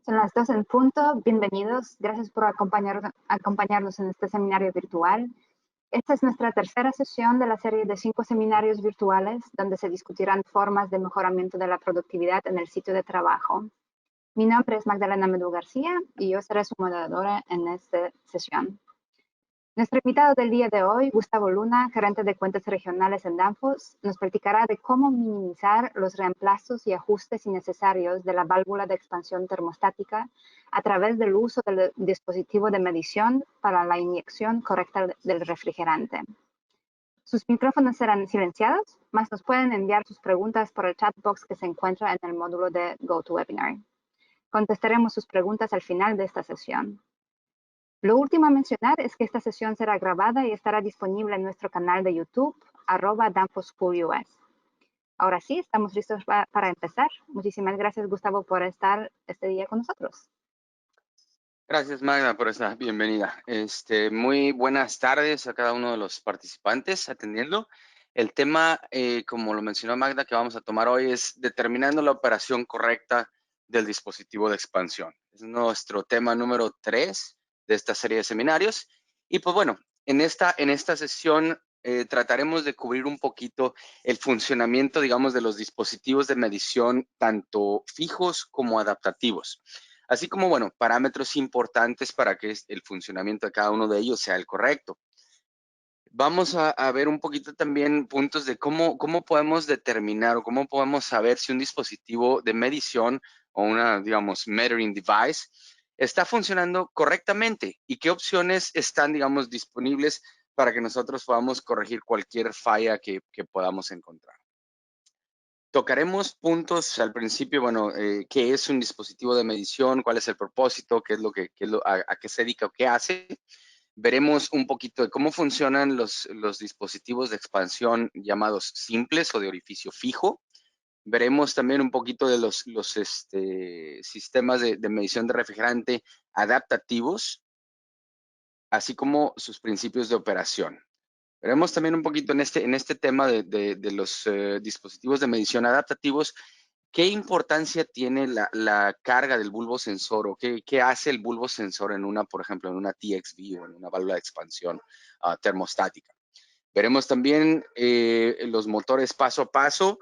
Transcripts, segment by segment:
Son las 2 en punto. Bienvenidos. Gracias por acompañarnos en este seminario virtual. Esta es nuestra tercera sesión de la serie de 5 seminarios virtuales donde se discutirán formas de mejoramiento de la productividad en el sitio de trabajo. Mi nombre es Magdalena Medú García y yo seré su moderadora en esta sesión. Nuestro invitado del día de hoy, Gustavo Luna, gerente de cuentas regionales en Danfoss, nos platicará de cómo minimizar los reemplazos y ajustes innecesarios de la válvula de expansión termostática a través del uso del dispositivo de medición para la inyección correcta del refrigerante. Sus micrófonos serán silenciados, mas nos pueden enviar sus preguntas por el chat box que se encuentra en el módulo de GoToWebinar. Contestaremos sus preguntas al final de esta sesión. Lo último a mencionar es que esta sesión será grabada y estará disponible en nuestro canal de YouTube, @DanfossSchoolUS. Ahora sí, estamos listos para empezar. Muchísimas gracias, Gustavo, por estar este día con nosotros. Gracias, Magda, por esta bienvenida. Muy buenas tardes a cada uno de los participantes atendiendo. El tema, como lo mencionó Magda, que vamos a tomar hoy es determinando la operación correcta del dispositivo de expansión. Es nuestro tema número 3 de esta serie de seminarios. Y pues bueno, en esta sesión trataremos de cubrir un poquito el funcionamiento, digamos, de los dispositivos de medición, tanto fijos como adaptativos. Así como, bueno, parámetros importantes para que el funcionamiento de cada uno de ellos sea el correcto. Vamos a ver un poquito también puntos de cómo podemos determinar o cómo podemos saber si un dispositivo de medición o una, digamos, measuring device está funcionando correctamente y qué opciones están, digamos, disponibles para que nosotros podamos corregir cualquier falla que podamos encontrar. Tocaremos puntos al principio, bueno, qué es un dispositivo de medición, cuál es el propósito, a qué se dedica o qué hace. Veremos un poquito de cómo funcionan los dispositivos de expansión llamados simples o de orificio fijo. Veremos también un poquito de los sistemas de medición de refrigerante adaptativos, así como sus principios de operación. Veremos también un poquito en este tema de los dispositivos de medición adaptativos, qué importancia tiene la carga del bulbo sensor o qué hace el bulbo sensor por ejemplo, en una TXV o en una válvula de expansión termostática. Veremos también los motores paso a paso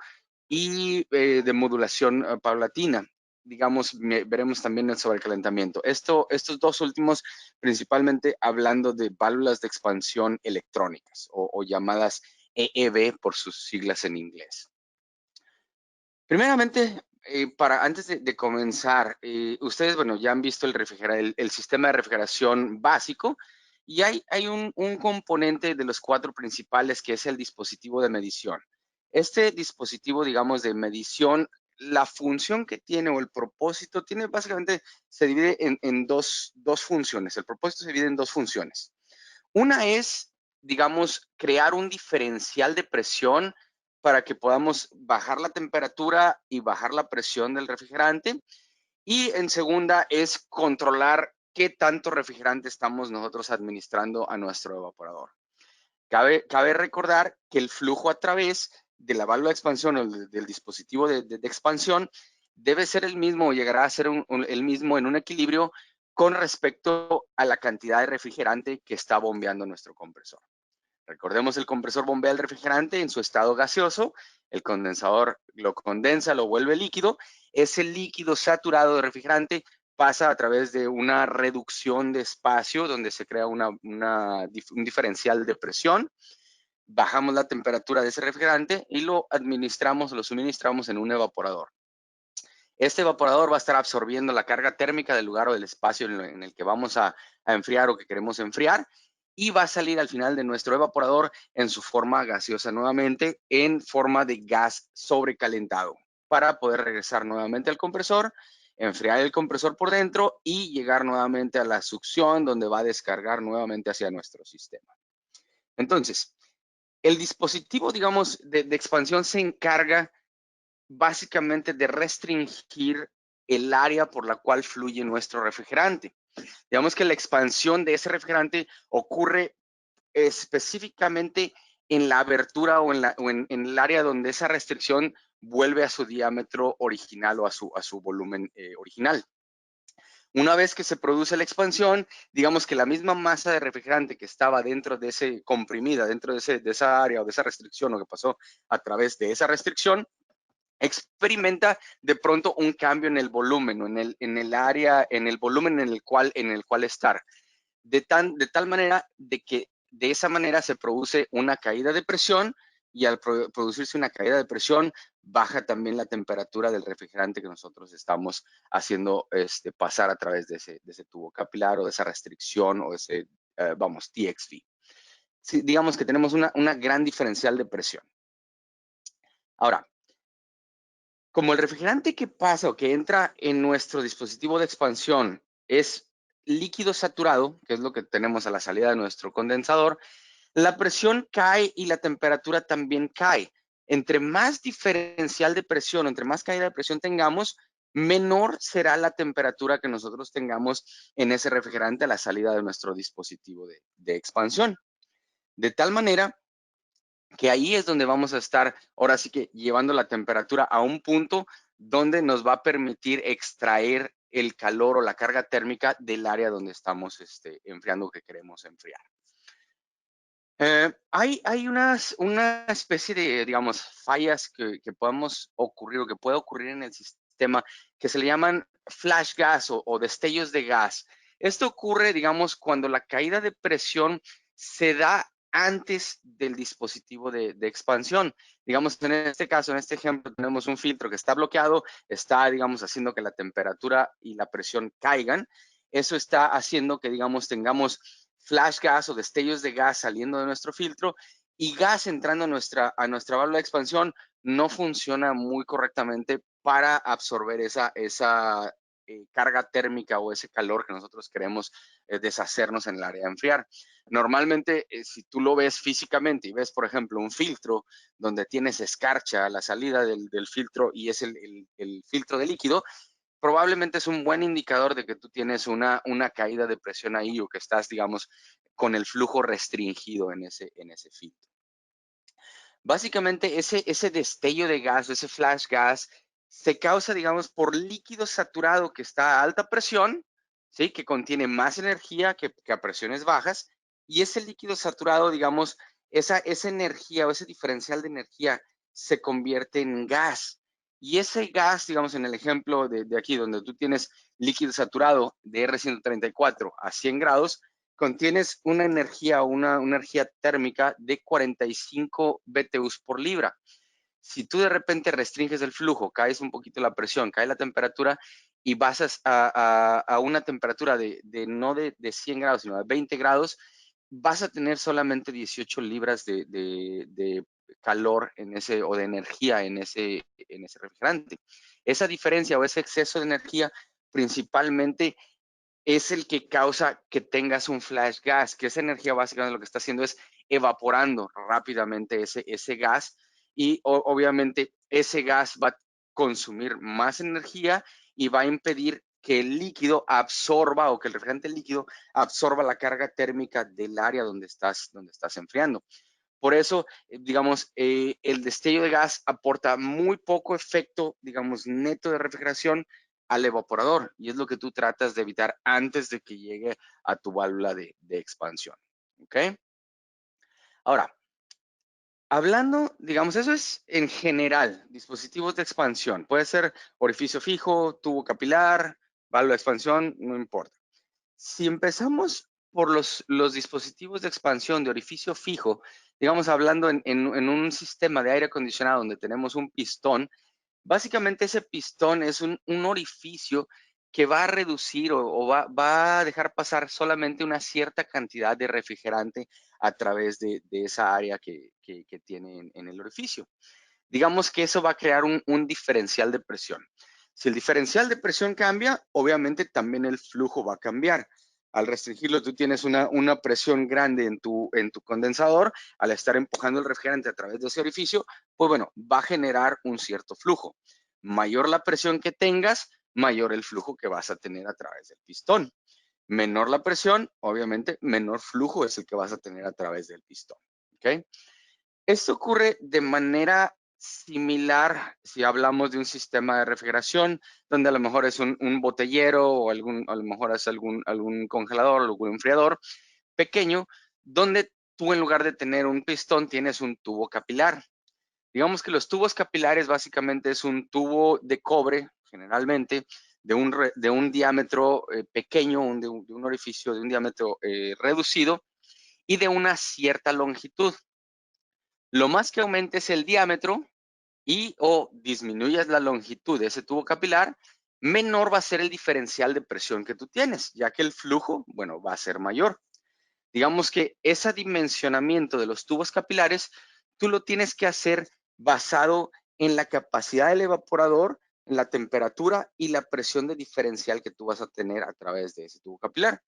y de modulación paulatina. Digamos, veremos también el sobrecalentamiento. Estos dos últimos, principalmente hablando de válvulas de expansión electrónicas o llamadas EEB por sus siglas en inglés. Primeramente, antes de comenzar, ustedes, bueno, ya han visto el sistema de refrigeración básico y hay un componente de los 4 principales que es el dispositivo de medición. Este dispositivo, digamos, de medición, la función que tiene o el propósito básicamente se divide en dos funciones. El propósito se divide en 2 funciones. Una es, digamos, crear un diferencial de presión para que podamos bajar la temperatura y bajar la presión del refrigerante. Y en segunda es controlar qué tanto refrigerante estamos nosotros administrando a nuestro evaporador. Cabe recordar que el flujo a través de la válvula de expansión o del dispositivo de expansión debe ser el mismo o llegará a ser el mismo en un equilibrio con respecto a la cantidad de refrigerante que está bombeando nuestro compresor. Recordemos, el compresor bombea el refrigerante en su estado gaseoso, el condensador lo condensa, lo vuelve líquido. Ese líquido saturado de refrigerante pasa a través de una reducción de espacio donde se crea un diferencial de presión. Bajamos la temperatura de ese refrigerante y lo suministramos en un evaporador. Este evaporador va a estar absorbiendo la carga térmica del lugar o del espacio en el que vamos a enfriar o que queremos enfriar y va a salir al final de nuestro evaporador en su forma gaseosa nuevamente, en forma de gas sobrecalentado, para poder regresar nuevamente al compresor, enfriar el compresor por dentro y llegar nuevamente a la succión, donde va a descargar nuevamente hacia nuestro sistema. Entonces, el dispositivo, digamos, de expansión se encarga básicamente de restringir el área por la cual fluye nuestro refrigerante. Digamos que la expansión de ese refrigerante ocurre específicamente en la abertura o en el área donde esa restricción vuelve a su diámetro original o a su volumen original. Una vez que se produce la expansión, digamos que la misma masa de refrigerante que estaba dentro de ese comprimida, dentro de esa área o de esa restricción o que pasó a través de esa restricción, experimenta de pronto un cambio en el volumen o en el área, en el volumen en el cual estar. De tal manera de que de esa manera se produce una caída de presión y al producirse una caída de presión, baja también la temperatura del refrigerante que nosotros estamos haciendo pasar a través de ese tubo capilar o de esa restricción o ese, TXV. Sí, digamos que tenemos una gran diferencial de presión. Ahora, como el refrigerante que pasa o que entra en nuestro dispositivo de expansión es líquido saturado, que es lo que tenemos a la salida de nuestro condensador, la presión cae y la temperatura también cae. Entre más diferencial de presión, entre más caída de presión tengamos, menor será la temperatura que nosotros tengamos en ese refrigerante a la salida de nuestro dispositivo de expansión. De tal manera que ahí es donde vamos a estar, ahora sí que llevando la temperatura a un punto donde nos va a permitir extraer el calor o la carga térmica del área donde estamos enfriando, que queremos enfriar. Hay una especie de, digamos, fallas que podemos ocurrir o que puede ocurrir en el sistema que se le llaman flash gas o destellos de gas. Esto ocurre, digamos, cuando la caída de presión se da antes del dispositivo de expansión. Digamos, en este caso, en este ejemplo, tenemos un filtro que está bloqueado, está, digamos, haciendo que la temperatura y la presión caigan. Eso está haciendo que, digamos, tengamos flash gas o destellos de gas saliendo de nuestro filtro y gas entrando a nuestra válvula de expansión no funciona muy correctamente para absorber esa carga térmica o ese calor que nosotros queremos deshacernos en el área de enfriar. Normalmente, si tú lo ves físicamente y ves, por ejemplo, un filtro donde tienes escarcha a la salida del filtro y es el filtro de líquido, probablemente es un buen indicador de que tú tienes una caída de presión ahí o que estás, digamos, con el flujo restringido en ese filtro. Básicamente, ese destello de gas o ese flash gas se causa, digamos, por líquido saturado que está a alta presión, ¿sí? Que contiene más energía que a presiones bajas, y ese líquido saturado, digamos, esa energía o ese diferencial de energía se convierte en gas. Y ese gas, digamos, en el ejemplo de aquí, donde tú tienes líquido saturado de R134 a 100 grados, contienes una energía térmica de 45 BTUs por libra. Si tú de repente restringes el flujo, caes un poquito la presión, cae la temperatura y vas a una temperatura no de 100 grados, sino de 20 grados, vas a tener solamente 18 libras de calor o de energía en ese refrigerante. Esa diferencia o ese exceso de energía principalmente es el que causa que tengas un flash gas, que esa energía básicamente lo que está haciendo es evaporando rápidamente ese gas y obviamente ese gas va a consumir más energía y va a impedir que el líquido absorba o que el refrigerante líquido absorba la carga térmica del área donde estás enfriando. Por eso, digamos, el destello de gas aporta muy poco efecto, digamos, neto de refrigeración al evaporador y es lo que tú tratas de evitar antes de que llegue a tu válvula de expansión. ¿Ok? Ahora, hablando, digamos, eso es en general, dispositivos de expansión. Puede ser orificio fijo, tubo capilar, válvula de expansión, no importa. Si empezamos por los dispositivos de expansión de orificio fijo, digamos hablando en un sistema de aire acondicionado donde tenemos un pistón, básicamente ese pistón es un orificio que va a reducir o va a dejar pasar solamente una cierta cantidad de refrigerante a través de esa área que tiene en el orificio. Digamos que eso va a crear un diferencial de presión. Si el diferencial de presión cambia, obviamente también el flujo va a cambiar. Al restringirlo, tú tienes una presión grande en tu condensador. Al estar empujando el refrigerante a través de ese orificio, pues bueno, va a generar un cierto flujo. Mayor la presión que tengas, mayor el flujo que vas a tener a través del pistón. Menor la presión, obviamente, menor flujo es el que vas a tener a través del pistón. ¿Ok? Esto ocurre de manera similar si hablamos de un sistema de refrigeración, donde a lo mejor es un botellero o a lo mejor es algún congelador o algún enfriador pequeño, donde tú en lugar de tener un pistón tienes un tubo capilar. Digamos que los tubos capilares básicamente es un tubo de cobre, generalmente, de un diámetro pequeño, de un orificio de un diámetro reducido y de una cierta longitud. Lo más que aumentes el diámetro y o disminuyas la longitud de ese tubo capilar, menor va a ser el diferencial de presión que tú tienes, ya que el flujo, bueno, va a ser mayor. Digamos que ese dimensionamiento de los tubos capilares, tú lo tienes que hacer basado en la capacidad del evaporador, en la temperatura y la presión de diferencial que tú vas a tener a través de ese tubo capilar.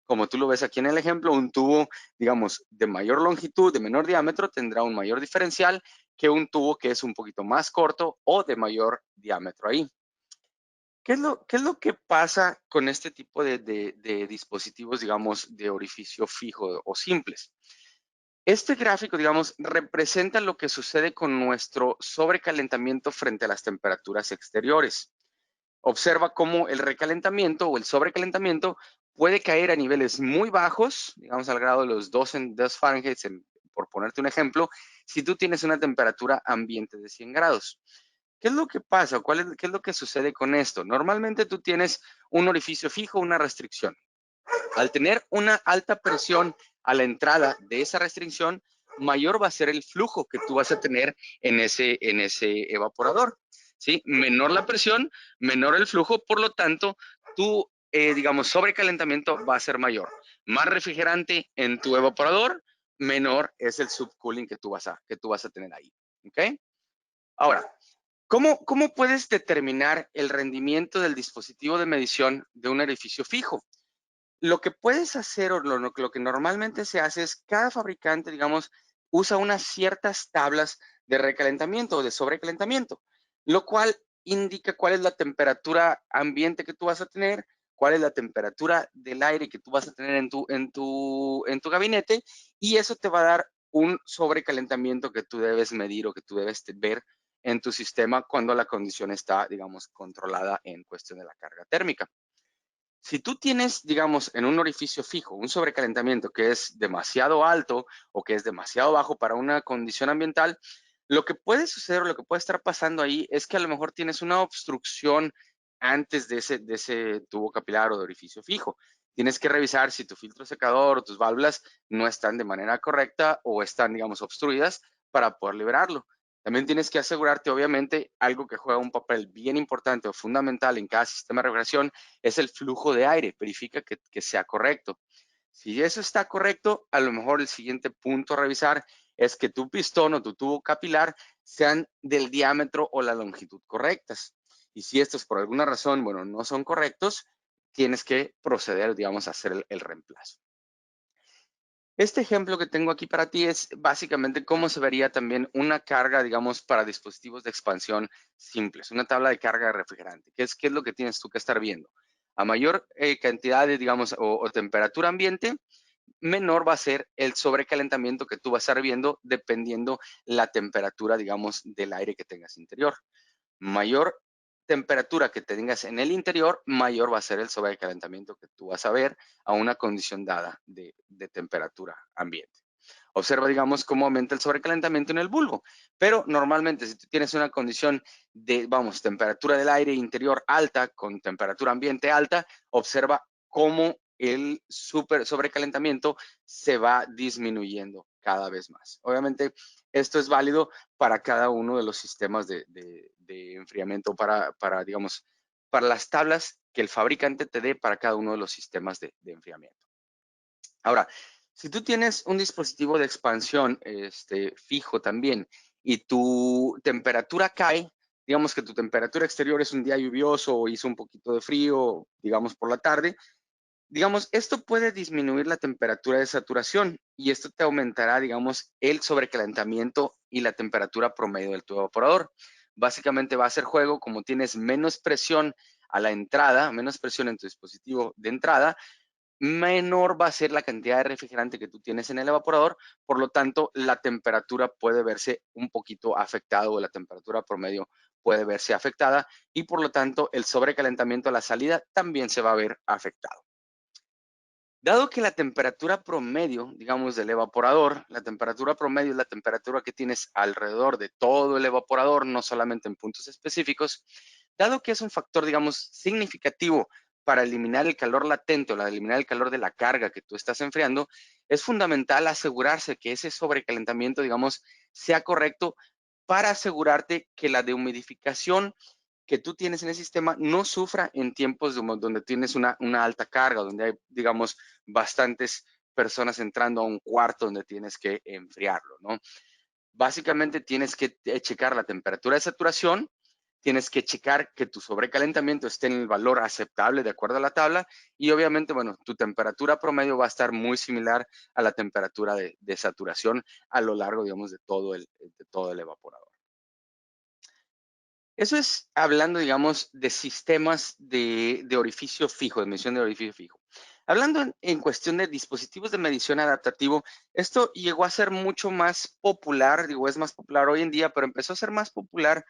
Como tú lo ves aquí en el ejemplo, un tubo, digamos, de mayor longitud, de menor diámetro, tendrá un mayor diferencial que un tubo que es un poquito más corto o de mayor diámetro ahí. ¿Qué es lo que pasa con este tipo de dispositivos, digamos, de orificio fijo o simples? Este gráfico, digamos, representa lo que sucede con nuestro sobrecalentamiento frente a las temperaturas exteriores. Observa cómo el recalentamiento o el sobrecalentamiento puede caer a niveles muy bajos, digamos al grado de los 2 Fahrenheit, por ponerte un ejemplo, si tú tienes una temperatura ambiente de 100 grados. ¿Qué es lo que pasa? ¿Qué es lo que sucede con esto? Normalmente tú tienes un orificio fijo, una restricción. Al tener una alta presión a la entrada de esa restricción, mayor va a ser el flujo que tú vas a tener en ese evaporador. ¿Sí? Menor la presión, menor el flujo, por lo tanto, tu, digamos, sobrecalentamiento va a ser mayor. Más refrigerante en tu evaporador, menor es el subcooling que tú vas a tener ahí. ¿Ok? Ahora, ¿cómo puedes determinar el rendimiento del dispositivo de medición de un orificio fijo? Lo que puedes hacer o lo que normalmente se hace es cada fabricante, digamos, usa unas ciertas tablas de recalentamiento o de sobrecalentamiento, lo cual indica cuál es la temperatura ambiente que tú vas a tener, cuál es la temperatura del aire que tú vas a tener en tu gabinete, y eso te va a dar un sobrecalentamiento que tú debes medir o que tú debes ver en tu sistema cuando la condición está, digamos, controlada en cuestión de la carga térmica. Si tú tienes, digamos, en un orificio fijo un sobrecalentamiento que es demasiado alto o que es demasiado bajo para una condición ambiental, lo que puede suceder o lo que puede estar pasando ahí es que a lo mejor tienes una obstrucción antes de ese tubo capilar o de orificio fijo. Tienes que revisar si tu filtro secador o tus válvulas no están de manera correcta o están, digamos, obstruidas para poder liberarlo. También tienes que asegurarte, obviamente, algo que juega un papel bien importante o fundamental en cada sistema de refrigeración es el flujo de aire. Verifica que sea correcto. Si eso está correcto, a lo mejor el siguiente punto a revisar es que tu pistón o tu tubo capilar sean del diámetro o la longitud correctas. Y si estos por alguna razón, bueno, no son correctos, tienes que proceder, digamos, a hacer el reemplazo. Este ejemplo que tengo aquí para ti es básicamente cómo se vería también una carga, digamos, para dispositivos de expansión simples, una tabla de carga de refrigerante. ¿Qué es lo que tienes tú que estar viendo? A mayor cantidad de, digamos, o temperatura ambiente, menor va a ser el sobrecalentamiento que tú vas a estar viendo dependiendo la temperatura, digamos, del aire que tengas interior. Mayor temperatura que tengas en el interior, mayor va a ser el sobrecalentamiento que tú vas a ver a una condición dada de temperatura ambiente. Observa, digamos, cómo aumenta el sobrecalentamiento en el bulbo. Pero normalmente, si tú tienes una condición de, vamos, temperatura del aire interior alta con temperatura ambiente alta, observa cómo el sobrecalentamiento se va disminuyendo cada vez más. Obviamente, esto es válido para cada uno de los sistemas de enfriamiento, digamos, para las tablas que el fabricante te dé para cada uno de los sistemas de enfriamiento. Ahora, si tú tienes un dispositivo de expansión fijo también y tu temperatura cae, digamos que tu temperatura exterior es un día lluvioso o hizo un poquito de frío, digamos por la tarde, digamos, esto puede disminuir la temperatura de saturación y esto te aumentará, digamos, el sobrecalentamiento y la temperatura promedio del tu evaporador. Básicamente va a ser juego, como tienes menos presión a la entrada, menos presión en tu dispositivo de entrada, menor va a ser la cantidad de refrigerante que tú tienes en el evaporador, por lo tanto, la temperatura puede verse un poquito afectada o la temperatura promedio puede verse afectada y por lo tanto el sobrecalentamiento a la salida también se va a ver afectado. Dado que la temperatura promedio, digamos, del evaporador, la temperatura promedio es la temperatura que tienes alrededor de todo el evaporador, no solamente en puntos específicos, dado que es un factor, digamos, significativo para eliminar el calor latente o para eliminar el calor de la carga que tú estás enfriando, es fundamental asegurarse que ese sobrecalentamiento, digamos, sea correcto para asegurarte que la dehumidificación que tú tienes en el sistema no sufra en tiempos donde tienes una alta carga, donde hay, digamos, bastantes personas entrando a un cuarto donde tienes que enfriarlo, ¿no? Básicamente tienes que checar la temperatura de saturación, tienes que checar que tu sobrecalentamiento esté en el valor aceptable de acuerdo a la tabla y obviamente, bueno, tu temperatura promedio va a estar muy similar a la temperatura de saturación a lo largo, digamos, de todo el evaporador. Eso es hablando, digamos, de sistemas de orificio fijo, de medición de orificio fijo. Hablando en cuestión de dispositivos de medición adaptativo, esto llegó a ser mucho más popular, digo, es más popular hoy en día, pero empezó a ser más popular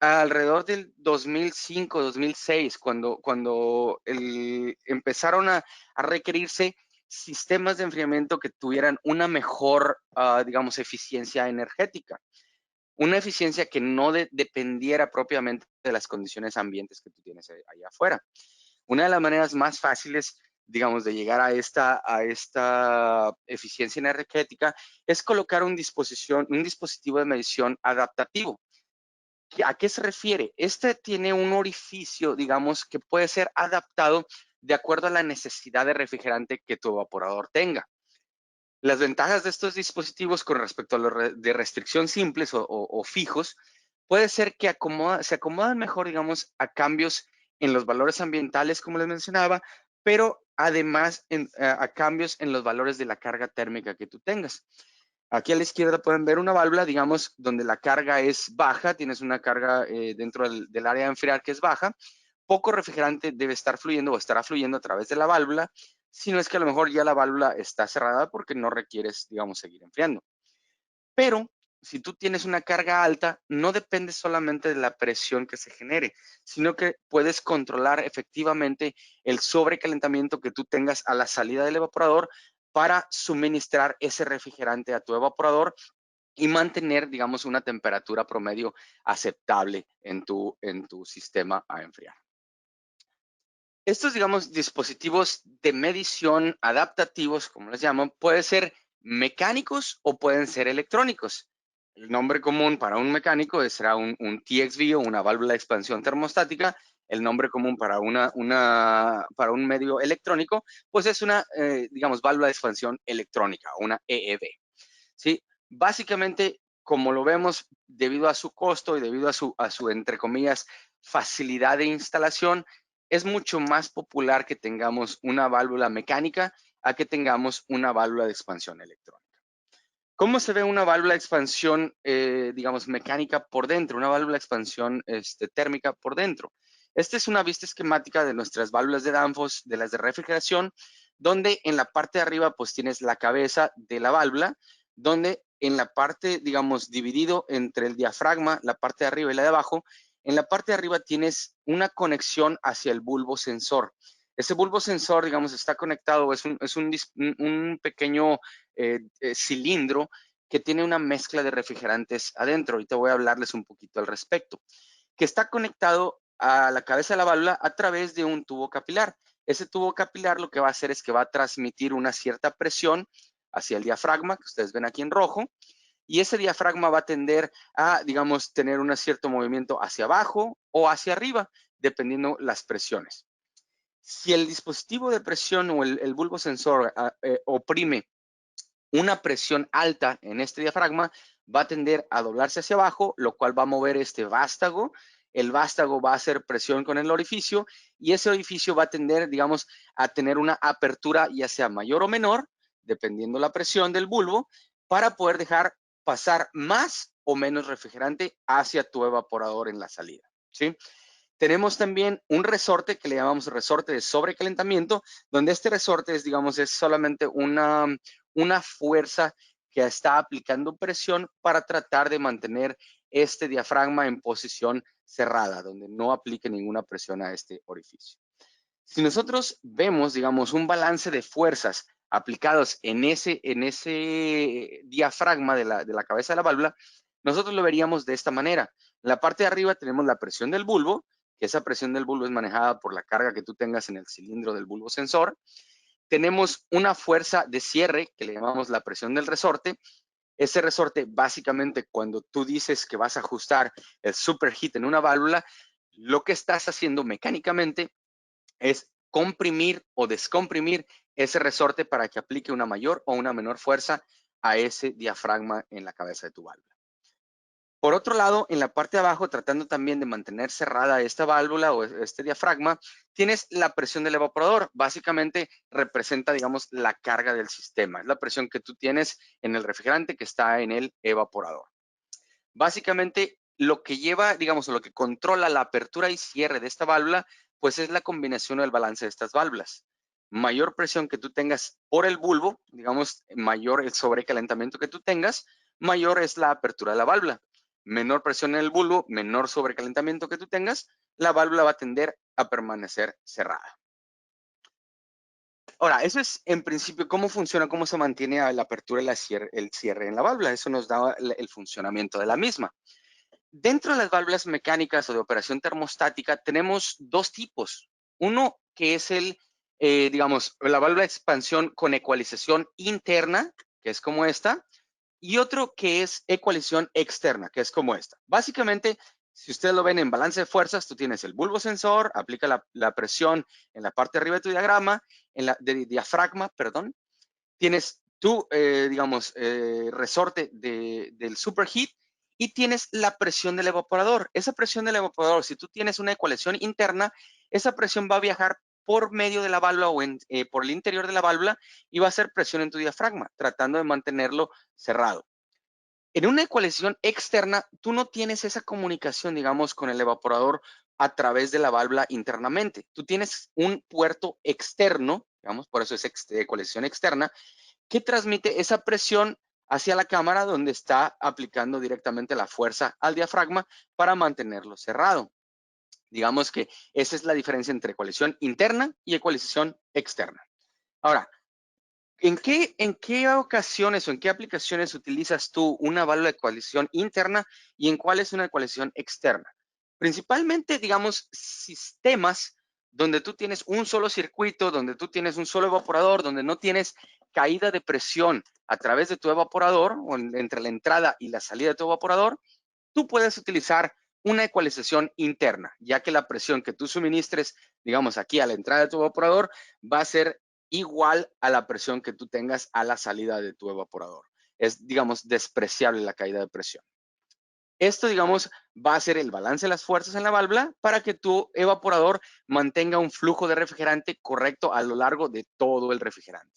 alrededor del 2005, 2006, cuando empezaron a requerirse sistemas de enfriamiento que tuvieran una mejor, digamos, eficiencia energética. Una eficiencia que no dependiera propiamente de las condiciones ambientes que tú tienes allá afuera. Una de las maneras más fáciles, digamos, de llegar a esta eficiencia energética es colocar un dispositivo de medición adaptativo. ¿A qué se refiere? Este tiene un orificio, digamos, que puede ser adaptado de acuerdo a la necesidad de refrigerante que tu evaporador tenga. Las ventajas de estos dispositivos con respecto a los de restricción simples o fijos, puede ser que se acomodan mejor, digamos, a cambios en los valores ambientales, como les mencionaba, pero además a cambios en los valores de la carga térmica que tú tengas. Aquí a la izquierda pueden ver una válvula, digamos, donde la carga es baja, tienes una carga dentro del área de enfriar que es baja, poco refrigerante debe estar fluyendo o estará fluyendo a través de la válvula, si no es que a lo mejor ya la válvula está cerrada porque no requieres, digamos, seguir enfriando. Pero si tú tienes una carga alta, no depende solamente de la presión que se genere, sino que puedes controlar efectivamente el sobrecalentamiento que tú tengas a la salida del evaporador para suministrar ese refrigerante a tu evaporador y mantener, digamos, una temperatura promedio aceptable en tu sistema a enfriar. Estos, digamos, dispositivos de medición adaptativos, como les llaman, pueden ser mecánicos o pueden ser electrónicos. El nombre común para un mecánico será un TXV o una válvula de expansión termostática. El nombre común para para un medio electrónico, pues es una, digamos, válvula de expansión electrónica, una EEB. ¿Sí? Básicamente, como lo vemos, debido a su costo y debido a su, entre comillas, facilidad de instalación, es mucho más popular que tengamos una válvula mecánica a que tengamos una válvula de expansión electrónica. ¿Cómo se ve una válvula de expansión, digamos, mecánica por dentro? Una válvula de expansión térmica por dentro. Esta es una vista esquemática de nuestras válvulas de Danfoss, de las de refrigeración, donde en la parte de arriba pues tienes la cabeza de la válvula, donde en la parte, digamos, dividido entre el diafragma, la parte de arriba y la de abajo, en la parte de arriba tienes una conexión hacia el bulbo sensor. Ese bulbo sensor, digamos, está conectado, es un pequeño cilindro que tiene una mezcla de refrigerantes adentro. Ahorita voy a hablarles un poquito al respecto. Que está conectado a la cabeza de la válvula a través de un tubo capilar. Ese tubo capilar lo que va a hacer es que va a transmitir una cierta presión hacia el diafragma, que ustedes ven aquí en rojo, y ese diafragma va a tender a, digamos, tener un cierto movimiento hacia abajo o hacia arriba, dependiendo las presiones. Si el dispositivo de presión o el bulbo sensor oprime una presión alta en este diafragma, va a tender a doblarse hacia abajo, lo cual va a mover este vástago. El vástago va a hacer presión con el orificio y ese orificio va a tender, digamos, a tener una apertura ya sea mayor o menor, dependiendo la presión del bulbo, para poder dejar pasar más o menos refrigerante hacia tu evaporador en la salida, ¿sí? Tenemos también un resorte que le llamamos resorte de sobrecalentamiento, donde este resorte es, digamos, es solamente una fuerza que está aplicando presión para tratar de mantener este diafragma en posición cerrada, donde no aplique ninguna presión a este orificio. Si nosotros vemos, digamos, un balance de fuerzas aplicados en ese diafragma de la cabeza de la válvula, nosotros lo veríamos de esta manera. En la parte de arriba tenemos la presión del bulbo, que esa presión del bulbo es manejada por la carga que tú tengas en el cilindro del bulbo sensor. Tenemos una fuerza de cierre, que le llamamos la presión del resorte. Ese resorte, básicamente, cuando tú dices que vas a ajustar el superheat en una válvula, lo que estás haciendo mecánicamente es comprimir o descomprimir ese resorte para que aplique una mayor o una menor fuerza a ese diafragma en la cabeza de tu válvula. Por otro lado, en la parte de abajo, tratando también de mantener cerrada esta válvula o este diafragma, tienes la presión del evaporador. Básicamente representa, digamos, la carga del sistema. Es la presión que tú tienes en el refrigerante que está en el evaporador. Básicamente, lo que lleva, digamos, lo que controla la apertura y cierre de esta válvula, pues es la combinación o el balance de estas válvulas. Mayor presión que tú tengas por el bulbo, digamos, mayor el sobrecalentamiento que tú tengas, mayor es la apertura de la válvula. Menor presión en el bulbo, menor sobrecalentamiento que tú tengas, la válvula va a tender a permanecer cerrada. Ahora, eso es en principio cómo funciona, cómo se mantiene la apertura y el cierre en la válvula. Eso nos da el funcionamiento de la misma. Dentro de las válvulas mecánicas o de operación termostática tenemos dos tipos. Uno que es digamos, la válvula de expansión con ecualización interna, que es como esta, y otro que es ecualización externa, que es como esta. Básicamente, si ustedes lo ven en balance de fuerzas, tú tienes el bulbo sensor, aplica la presión en la parte de arriba de tu diafragma, perdón. Tienes tu, digamos, resorte del superheat y tienes la presión del evaporador. Esa presión del evaporador, si tú tienes una ecualización interna, esa presión va a viajar por medio de la válvula o por el interior de la válvula y va a hacer presión en tu diafragma, tratando de mantenerlo cerrado. En una ecualización externa, tú no tienes esa comunicación, digamos, con el evaporador a través de la válvula internamente. Tú tienes un puerto externo, digamos, por eso es ecualización externa, que transmite esa presión hacia la cámara donde está aplicando directamente la fuerza al diafragma para mantenerlo cerrado. Digamos que esa es la diferencia entre ecualización interna y ecualización externa. Ahora, ¿en qué ocasiones o en qué aplicaciones utilizas tú una válvula de ecualización interna y en cuál es una ecualización externa? Principalmente, digamos, sistemas donde tú tienes un solo circuito, donde tú tienes un solo evaporador, donde no tienes caída de presión a través de tu evaporador o entre la entrada y la salida de tu evaporador, tú puedes utilizar una ecualización interna, ya que la presión que tú suministres, digamos, aquí a la entrada de tu evaporador, va a ser igual a la presión que tú tengas a la salida de tu evaporador. Es, digamos, despreciable la caída de presión. Esto, digamos, va a ser el balance de las fuerzas en la válvula para que tu evaporador mantenga un flujo de refrigerante correcto a lo largo de todo el refrigerante.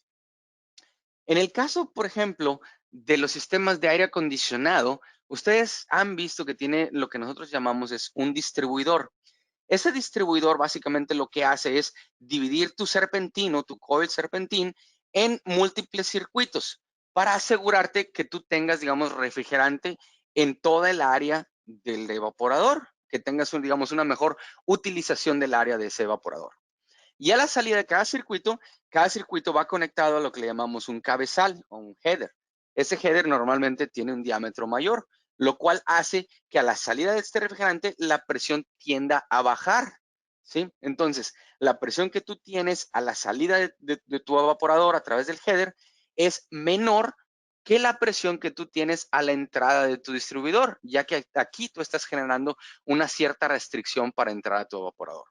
En el caso, por ejemplo, de los sistemas de aire acondicionado, ustedes han visto que tiene lo que nosotros llamamos es un distribuidor. Ese distribuidor básicamente lo que hace es dividir tu serpentino, tu coil serpentín, en múltiples circuitos para asegurarte que tú tengas, digamos, refrigerante en toda el área del evaporador, que tengas, digamos, una mejor utilización del área de ese evaporador. Y a la salida de cada circuito va conectado a lo que le llamamos un cabezal o un header. Ese header normalmente tiene un diámetro mayor, lo cual hace que a la salida de este refrigerante la presión tienda a bajar, ¿sí? Entonces, la presión que tú tienes a la salida de tu evaporador a través del header es menor que la presión que tú tienes a la entrada de tu distribuidor, ya que aquí tú estás generando una cierta restricción para entrar a tu evaporador.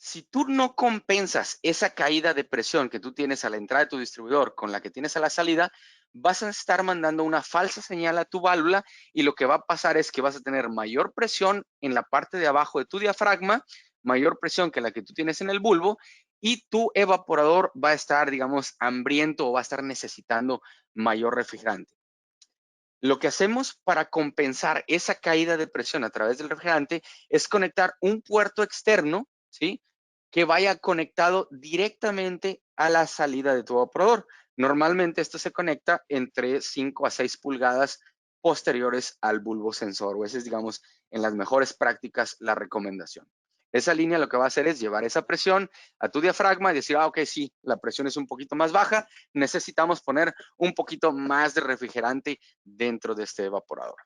Si tú no compensas esa caída de presión que tú tienes a la entrada de tu distribuidor con la que tienes a la salida, vas a estar mandando una falsa señal a tu válvula y lo que va a pasar es que vas a tener mayor presión en la parte de abajo de tu diafragma, mayor presión que la que tú tienes en el bulbo y tu evaporador va a estar, digamos, hambriento o va a estar necesitando mayor refrigerante. Lo que hacemos para compensar esa caída de presión a través del refrigerante es conectar un puerto externo, ¿sí? Que vaya conectado directamente a la salida de tu evaporador. Normalmente esto se conecta entre 5 a 6 pulgadas posteriores al bulbo sensor, o esa es, digamos, en las mejores prácticas la recomendación. Esa línea lo que va a hacer es llevar esa presión a tu diafragma y decir, ok, sí, la presión es un poquito más baja, necesitamos poner un poquito más de refrigerante dentro de este evaporador.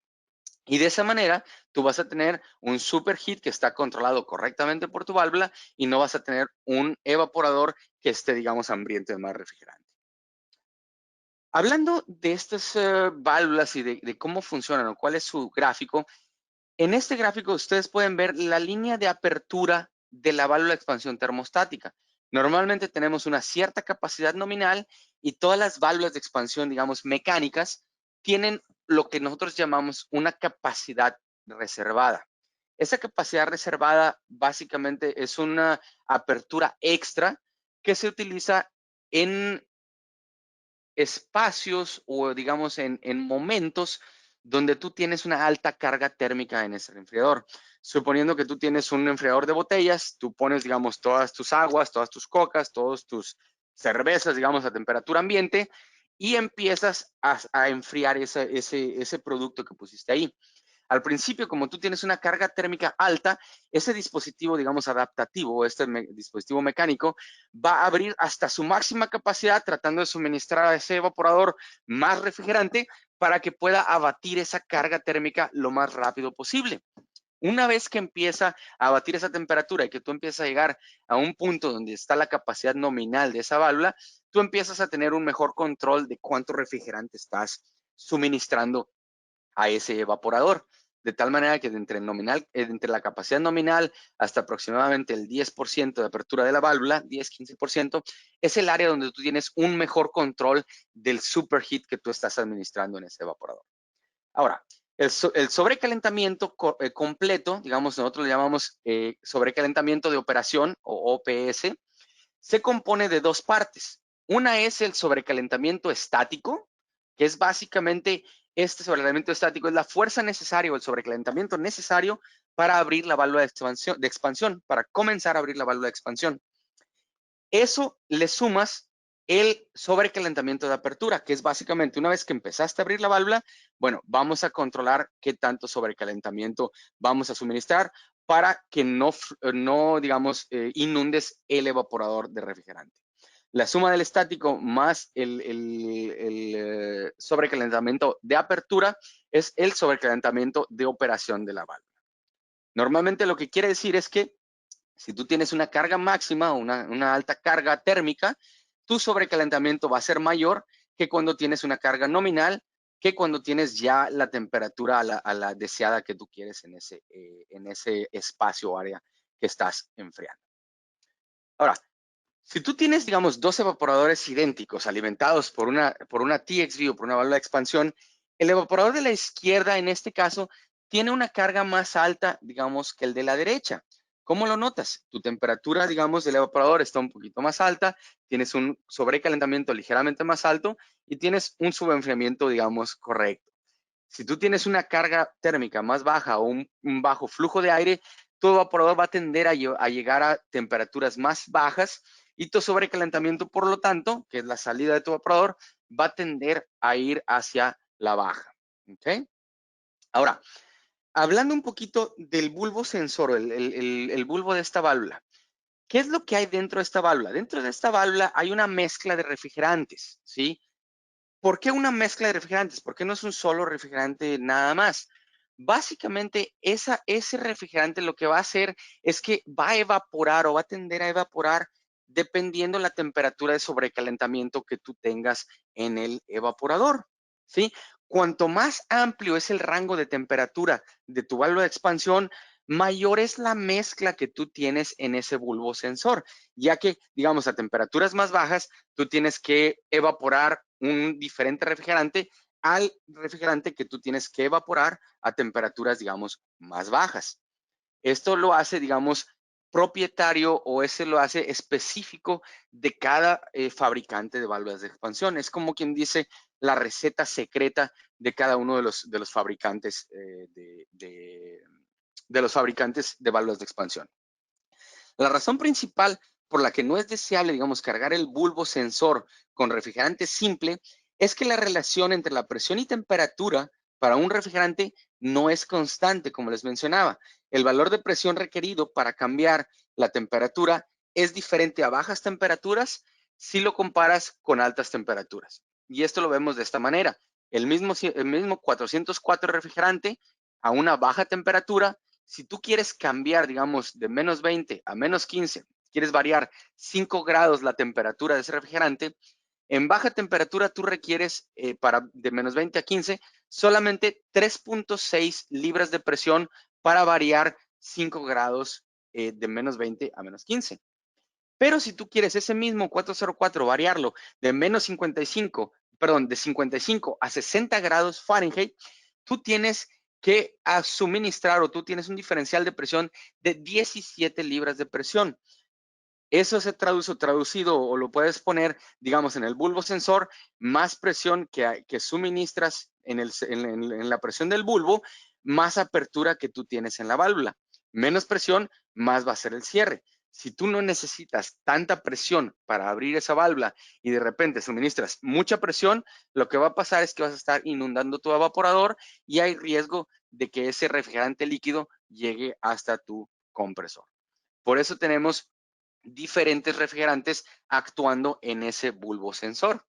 Y de esa manera, tú vas a tener un superheat que está controlado correctamente por tu válvula y no vas a tener un evaporador que esté, digamos, hambriento de más refrigerante. Hablando de estas válvulas y de cómo funcionan o cuál es su gráfico, en este gráfico ustedes pueden ver la línea de apertura de la válvula de expansión termostática. Normalmente tenemos una cierta capacidad nominal y todas las válvulas de expansión, digamos, mecánicas, tienen lo que nosotros llamamos una capacidad reservada. Esa capacidad reservada básicamente es una apertura extra que se utiliza en espacios o digamos en momentos donde tú tienes una alta carga térmica en ese enfriador. Suponiendo que tú tienes un enfriador de botellas, tú pones, digamos, todas tus aguas, todas tus cocas, todas tus cervezas, digamos, a temperatura ambiente y empiezas a enfriar ese producto que pusiste ahí. Al principio, como tú tienes una carga térmica alta, ese dispositivo, digamos, adaptativo, dispositivo mecánico, va a abrir hasta su máxima capacidad tratando de suministrar a ese evaporador más refrigerante para que pueda abatir esa carga térmica lo más rápido posible. Una vez que empieza a batir esa temperatura y que tú empiezas a llegar a un punto donde está la capacidad nominal de esa válvula, tú empiezas a tener un mejor control de cuánto refrigerante estás suministrando a ese evaporador. De tal manera que entre la capacidad nominal hasta aproximadamente el 10% de apertura de la válvula, 10-15%, es el área donde tú tienes un mejor control del superheat que tú estás administrando en ese evaporador. Ahora, el sobrecalentamiento completo, digamos, nosotros le llamamos sobrecalentamiento de operación o OPS, se compone de dos partes. Una es el sobrecalentamiento estático, que es básicamente este sobrecalentamiento estático, es la fuerza necesaria o el sobrecalentamiento necesario para abrir la válvula de expansión, para comenzar a abrir la válvula de expansión. Eso le sumas el sobrecalentamiento de apertura, que es básicamente una vez que empezaste a abrir la válvula, bueno, vamos a controlar qué tanto sobrecalentamiento vamos a suministrar para que no digamos, inundes el evaporador de refrigerante. La suma del estático más el sobrecalentamiento de apertura es el sobrecalentamiento de operación de la válvula. Normalmente lo que quiere decir es que si tú tienes una carga máxima o una alta carga térmica, tu sobrecalentamiento va a ser mayor que cuando tienes una carga nominal, que cuando tienes ya la temperatura a la deseada que tú quieres en ese espacio o área que estás enfriando. Ahora, si tú tienes, digamos, dos evaporadores idénticos alimentados por una TXV o por una válvula de expansión, el evaporador de la izquierda, en este caso, tiene una carga más alta, digamos, que el de la derecha. ¿Cómo lo notas? Tu temperatura, digamos, del evaporador está un poquito más alta, tienes un sobrecalentamiento ligeramente más alto y tienes un subenfriamiento, digamos, correcto. Si tú tienes una carga térmica más baja o un bajo flujo de aire, tu evaporador va a tender a llegar a temperaturas más bajas y tu sobrecalentamiento, por lo tanto, que es la salida de tu evaporador, va a tender a ir hacia la baja. ¿Ok? Ahora, hablando un poquito del bulbo sensor, el bulbo de esta válvula. ¿Qué es lo que hay dentro de esta válvula? Dentro de esta válvula hay una mezcla de refrigerantes, ¿sí? ¿Por qué una mezcla de refrigerantes? ¿Por qué no es un solo refrigerante nada más? Básicamente, ese refrigerante lo que va a hacer es que va a evaporar o va a tender a evaporar dependiendo la temperatura de sobrecalentamiento que tú tengas en el evaporador, ¿sí? Cuanto más amplio es el rango de temperatura de tu válvula de expansión, mayor es la mezcla que tú tienes en ese bulbo sensor, ya que, digamos, a temperaturas más bajas, tú tienes que evaporar un diferente refrigerante al refrigerante que tú tienes que evaporar a temperaturas, digamos, más bajas. Esto lo hace, digamos, propietario o ese lo hace específico de cada fabricante de válvulas de expansión. Es como quien dice la receta secreta de cada uno de los fabricantes de los fabricantes de válvulas de expansión. La razón principal por la que no es deseable, digamos, cargar el bulbo sensor con refrigerante simple es que la relación entre la presión y temperatura para un refrigerante no es constante, como les mencionaba. El valor de presión requerido para cambiar la temperatura es diferente a bajas temperaturas si lo comparas con altas temperaturas. Y esto lo vemos de esta manera. El mismo 404 refrigerante a una baja temperatura, si tú quieres cambiar, digamos, de menos 20 a menos 15, quieres variar 5 grados la temperatura de ese refrigerante, en baja temperatura tú requieres de menos 20 a 15 solamente 3.6 libras de presión para variar 5 grados de menos 20 a menos 15. Pero si tú quieres ese mismo 404 variarlo de menos 55, perdón, de 55 a 60 grados Fahrenheit, tú tienes que suministrar o tú tienes un diferencial de presión de 17 libras de presión. Eso se traducido o lo puedes poner, digamos, en el bulbo sensor, más presión que suministras en la presión del bulbo, más apertura que tú tienes en la válvula. Menos presión, más va a ser el cierre. Si tú no necesitas tanta presión para abrir esa válvula y de repente suministras mucha presión, lo que va a pasar es que vas a estar inundando tu evaporador y hay riesgo de que ese refrigerante líquido llegue hasta tu compresor. Por eso tenemos diferentes refrigerantes actuando en ese bulbo sensor.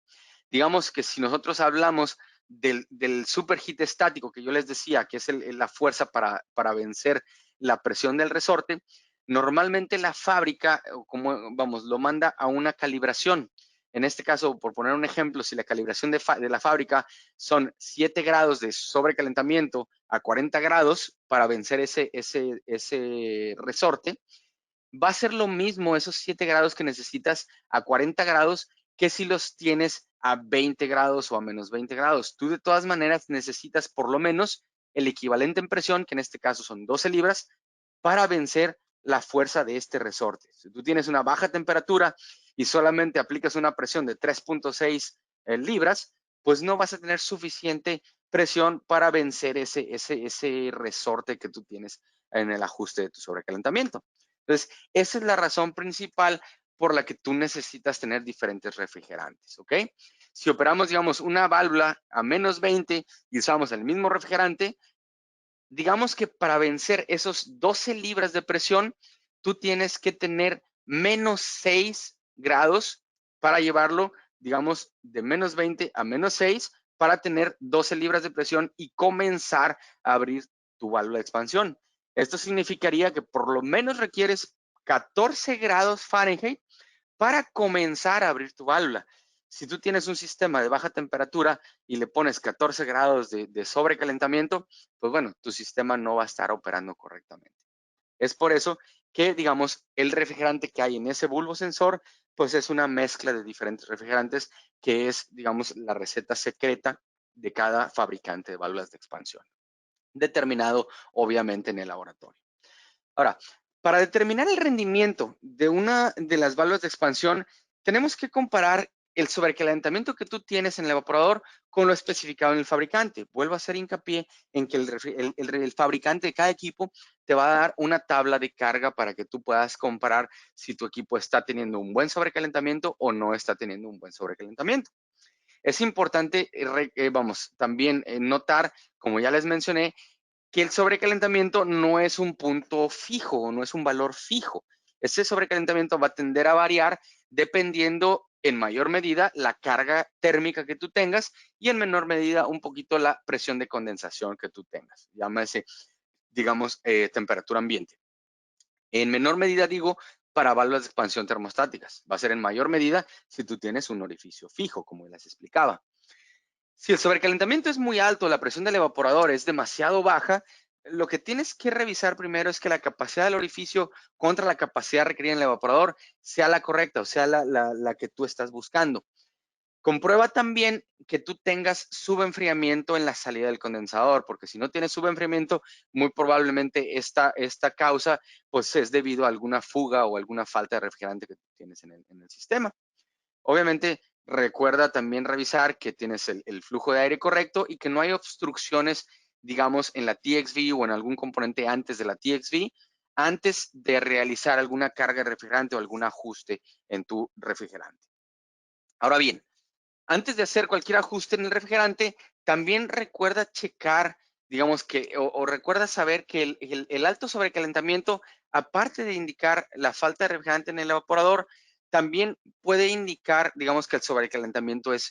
Digamos que si nosotros hablamos del superheat estático que yo les decía, que es la fuerza para vencer la presión del resorte, normalmente la fábrica, lo manda a una calibración. En este caso, por poner un ejemplo, si la calibración de la fábrica son 7 grados de sobrecalentamiento a 40 grados para vencer ese resorte, va a ser lo mismo esos 7 grados que necesitas a 40 grados que si los tienes a 20 grados o a menos 20 grados. Tú de todas maneras necesitas por lo menos el equivalente en presión, que en este caso son 12 libras, para vencer la fuerza de este resorte. Si tú tienes una baja temperatura y solamente aplicas una presión de 3.6 libras, pues no vas a tener suficiente presión para vencer ese resorte que tú tienes en el ajuste de tu sobrecalentamiento. Entonces, esa es la razón principal por la que tú necesitas tener diferentes refrigerantes, ¿ok? Si operamos, digamos, una válvula a menos 20 y usamos el mismo refrigerante, digamos que para vencer esos 12 libras de presión, tú tienes que tener menos 6 grados para llevarlo, digamos, de menos 20 a menos 6 para tener 12 libras de presión y comenzar a abrir tu válvula de expansión. Esto significaría que por lo menos requieres 14 grados Fahrenheit para comenzar a abrir tu válvula. Si tú tienes un sistema de baja temperatura y le pones 14 grados de sobrecalentamiento, pues bueno, tu sistema no va a estar operando correctamente. Es por eso que, digamos, el refrigerante que hay en ese bulbo sensor, pues es una mezcla de diferentes refrigerantes que es, digamos, la receta secreta de cada fabricante de válvulas de expansión, determinado obviamente en el laboratorio. Ahora, para determinar el rendimiento de una de las válvulas de expansión, tenemos que comparar el sobrecalentamiento que tú tienes en el evaporador con lo especificado en el fabricante. Vuelvo a hacer hincapié en que el fabricante de cada equipo te va a dar una tabla de carga para que tú puedas comparar si tu equipo está teniendo un buen sobrecalentamiento o no está teniendo un buen sobrecalentamiento. Es importante, también notar, como ya les mencioné, que el sobrecalentamiento no es un punto fijo, no es un valor fijo. Ese sobrecalentamiento va a tender a variar dependiendo en mayor medida la carga térmica que tú tengas y en menor medida un poquito la presión de condensación que tú tengas. Llámese, digamos, temperatura ambiente. En menor medida, digo, para válvulas de expansión termostáticas. Va a ser en mayor medida si tú tienes un orificio fijo, como les explicaba. Si el sobrecalentamiento es muy alto, la presión del evaporador es demasiado baja, lo que tienes que revisar primero es que la capacidad del orificio contra la capacidad requerida en el evaporador sea la correcta, o sea, la que tú estás buscando. Comprueba también que tú tengas subenfriamiento en la salida del condensador, porque si no tienes subenfriamiento, muy probablemente esta causa pues es debido a alguna fuga o alguna falta de refrigerante que tú tienes en el sistema. Obviamente, recuerda también revisar que tienes el flujo de aire correcto y que no hay obstrucciones, digamos, en la TXV o en algún componente antes de la TXV, antes de realizar alguna carga de refrigerante o algún ajuste en tu refrigerante. Ahora bien, antes de hacer cualquier ajuste en el refrigerante, también recuerda checar, digamos que, o recuerda saber que el alto sobrecalentamiento, aparte de indicar la falta de refrigerante en el evaporador, también puede indicar, digamos, que el sobrecalentamiento es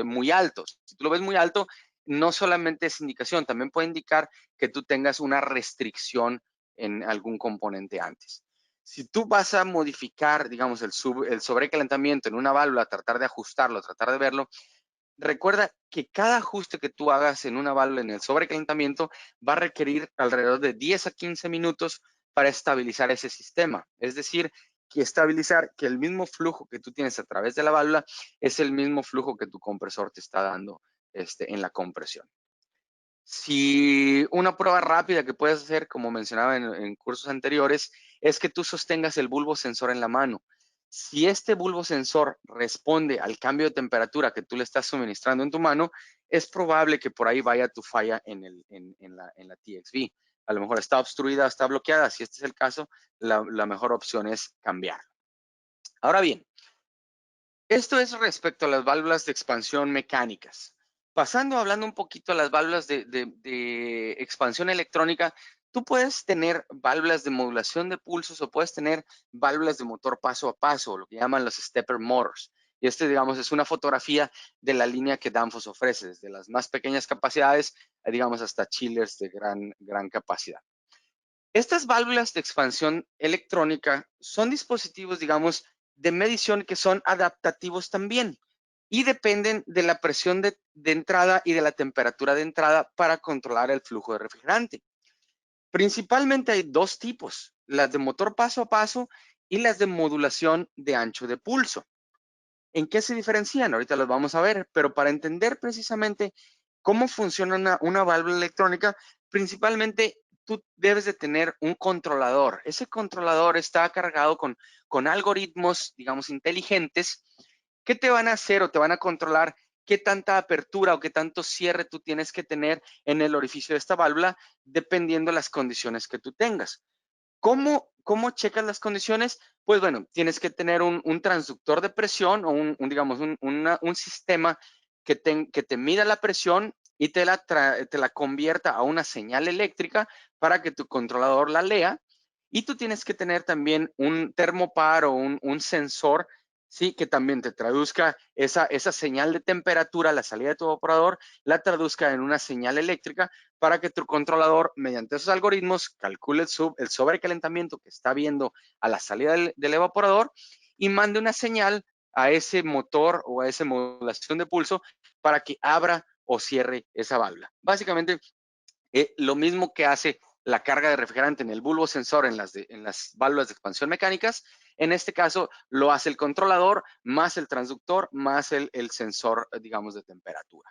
muy alto. Si tú lo ves muy alto, no solamente es indicación, también puede indicar que tú tengas una restricción en algún componente antes. Si tú vas a modificar, digamos, el sobrecalentamiento en una válvula, tratar de ajustarlo, tratar de verlo, recuerda que cada ajuste que tú hagas en una válvula en el sobrecalentamiento va a requerir alrededor de 10 a 15 minutos para estabilizar ese sistema. Es decir, que estabilizar que el mismo flujo que tú tienes a través de la válvula es el mismo flujo que tu compresor te está dando en la compresión. Si una prueba rápida que puedes hacer, como mencionaba en cursos anteriores, es que tú sostengas el bulbo sensor en la mano. Si este bulbo sensor responde al cambio de temperatura que tú le estás suministrando en tu mano, es probable que por ahí vaya tu falla en la TXV. A lo mejor está obstruida, está bloqueada. Si este es el caso, la mejor opción es cambiar. Ahora bien, esto es respecto a las válvulas de expansión mecánicas. Pasando, hablando un poquito de las válvulas de expansión electrónica, tú puedes tener válvulas de modulación de pulsos o puedes tener válvulas de motor paso a paso, lo que llaman los stepper motors. Y digamos, es una fotografía de la línea que Danfoss ofrece, desde las más pequeñas capacidades, digamos, hasta chillers de gran capacidad. Estas válvulas de expansión electrónica son dispositivos, digamos, de medición que son adaptativos también y dependen de la presión de entrada y de la temperatura de entrada para controlar el flujo de refrigerante. Principalmente hay dos tipos, las de motor paso a paso y las de modulación de ancho de pulso. ¿En qué se diferencian? Ahorita los vamos a ver, pero para entender precisamente cómo funciona una válvula electrónica, principalmente tú debes de tener un controlador. Ese controlador está cargado con algoritmos, digamos, inteligentes que te van a hacer o te van a controlar qué tanta apertura o qué tanto cierre tú tienes que tener en el orificio de esta válvula, dependiendo de las condiciones que tú tengas. ¿Cómo checas las condiciones? Pues bueno, tienes que tener un transductor de presión o digamos, un sistema que te mida la presión y te la convierta a una señal eléctrica para que tu controlador la lea. Y tú tienes que tener también un termopar o un sensor, ¿sí? Que también te traduzca esa señal de temperatura, la salida de tu evaporador, la traduzca en una señal eléctrica para que tu controlador, mediante esos algoritmos, calcule el sobrecalentamiento que está viendo a la salida del evaporador y mande una señal a ese motor o a esa modulación de pulso para que abra o cierre esa válvula. Básicamente, lo mismo que hace la carga de refrigerante en el bulbo sensor en las válvulas de expansión mecánicas, en este caso lo hace el controlador más el transductor más el sensor, digamos, de temperatura.